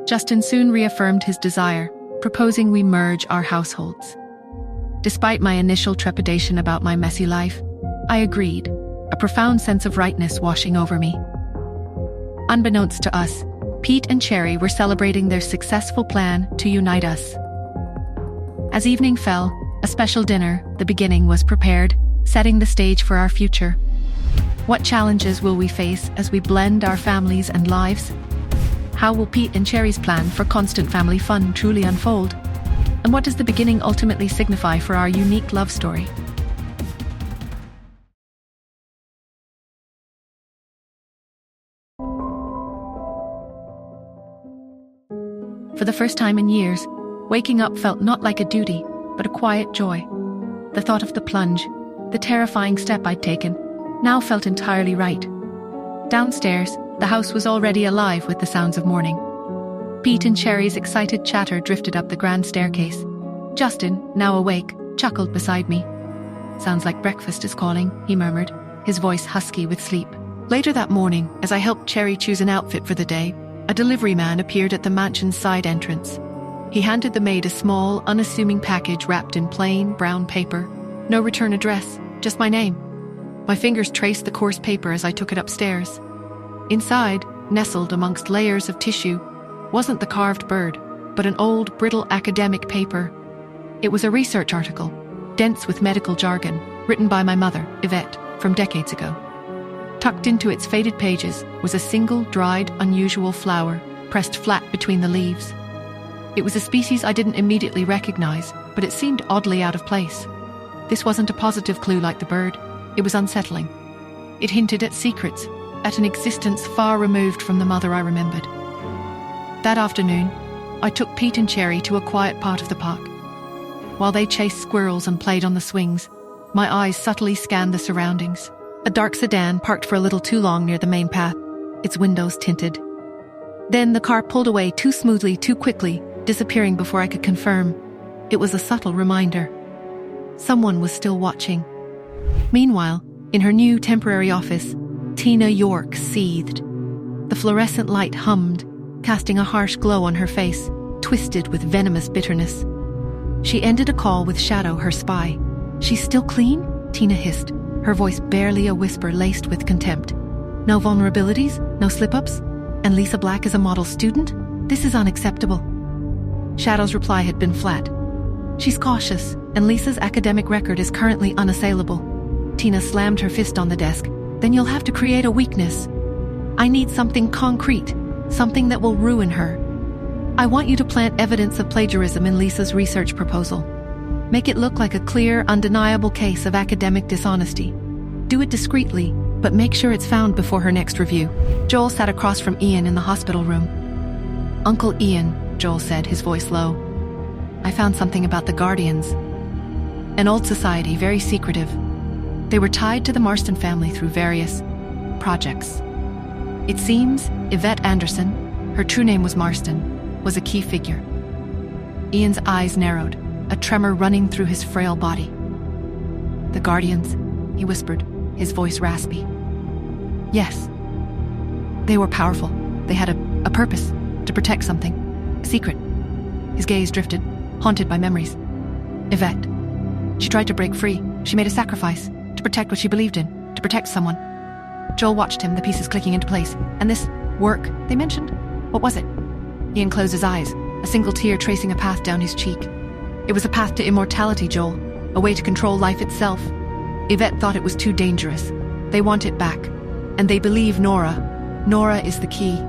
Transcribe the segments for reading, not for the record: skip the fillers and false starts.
Justin soon reaffirmed his desire, proposing we merge our households. Despite my initial trepidation about my messy life, I agreed, a profound sense of rightness washing over me. Unbeknownst to us, Pete and Cherry were celebrating their successful plan to unite us. As evening fell, a special dinner, the beginning, was prepared, setting the stage for our future. What challenges will we face as we blend our families and lives? How will Pete and Cherry's plan for constant family fun truly unfold? And what does the beginning ultimately signify for our unique love story? For the first time in years, waking up felt not like a duty, but a quiet joy. The thought of the plunge, the terrifying step I'd taken, now felt entirely right. Downstairs, the house was already alive with the sounds of morning. Pete and Cherry's excited chatter drifted up the grand staircase. Justin, now awake, chuckled beside me. "Sounds like breakfast is calling," he murmured, his voice husky with sleep. Later that morning, as I helped Cherry choose an outfit for the day, a delivery man appeared at the mansion's side entrance. He handed the maid a small, unassuming package wrapped in plain, brown paper. No return address, just my name. My fingers traced the coarse paper as I took it upstairs. Inside, nestled amongst layers of tissue, wasn't the carved bird, but an old, brittle academic paper. It was a research article, dense with medical jargon, written by my mother, Yvette, from decades ago. Tucked into its faded pages was a single, dried, unusual flower, pressed flat between the leaves. It was a species I didn't immediately recognize, but it seemed oddly out of place. This wasn't a positive clue like the bird. It was unsettling. It hinted at secrets, at an existence far removed from the mother I remembered. That afternoon, I took Pete and Cherry to a quiet part of the park. While they chased squirrels and played on the swings, my eyes subtly scanned the surroundings. A dark sedan parked for a little too long near the main path, its windows tinted. Then the car pulled away too smoothly, too quickly, disappearing before I could confirm. It was a subtle reminder. Someone was still watching. Meanwhile, in her new temporary office, Tina York seethed. The fluorescent light hummed, casting a harsh glow on her face, twisted with venomous bitterness. She ended a call with Shadow, her spy. "She's still clean?" Tina hissed, her voice barely a whisper laced with contempt. "No vulnerabilities? No slip-ups? And Lisa Black is a model student? This is unacceptable." Shadow's reply had been flat. "She's cautious, and Lisa's academic record is currently unassailable." Tina slammed her fist on the desk. "Then you'll have to create a weakness. I need something concrete, something that will ruin her. I want you to plant evidence of plagiarism in Lisa's research proposal. Make it look like a clear, undeniable case of academic dishonesty. Do it discreetly, but make sure it's found before her next review." Joel sat across from Ian in the hospital room. "Uncle Ian," Joel said, his voice low, "I found something about the Guardians. An old society, very secretive. They were tied to the Marston family through various projects. It seems Yvette Anderson, her true name was Marston, was a key figure." Ian's eyes narrowed, a tremor running through his frail body. "The Guardians," he whispered, his voice raspy. "Yes. They were powerful. They had a purpose, to protect something. A secret." His gaze drifted, haunted by memories. "Yvette. She tried to break free. She made a sacrifice, to protect what she believed in, to protect someone." Joel watched him, the pieces clicking into place. "And this work they mentioned? What was it?" Ian closed his eyes, a single tear tracing a path down his cheek. "It was a path to immortality, Joel, a way to control life itself. Yvette thought it was too dangerous. They want it back. And they believe Nora. Nora is the key."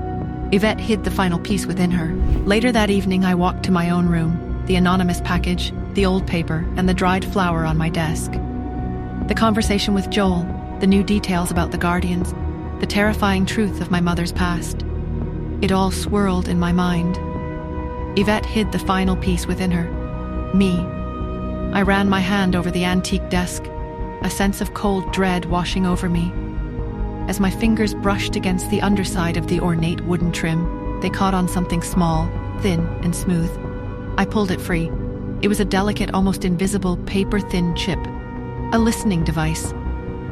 Yvette hid the final piece within her. Later that evening, I walked to my own room, the anonymous package, the old paper, and the dried flower on my desk. The conversation with Joel, the new details about the Guardians, the terrifying truth of my mother's past. It all swirled in my mind. Yvette hid the final piece within her. Me. I ran my hand over the antique desk, a sense of cold dread washing over me. As my fingers brushed against the underside of the ornate wooden trim, they caught on something small, thin, and smooth. I pulled it free. It was a delicate, almost invisible, paper-thin chip. A listening device,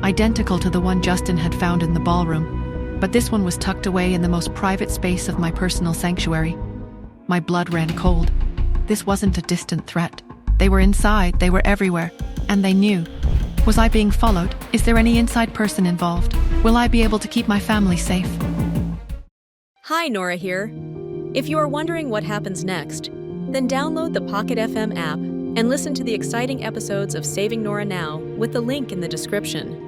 identical to the one Justin had found in the ballroom, but this one was tucked away in the most private space of my personal sanctuary. My blood ran cold. This wasn't a distant threat. They were inside, they were everywhere, and they knew. Was I being followed? Is there any inside person involved? Will I be able to keep my family safe? Hi, Nora here. If you are wondering what happens next, then download the Pocket FM app and listen to the exciting episodes of Saving Nora Now with the link in the description.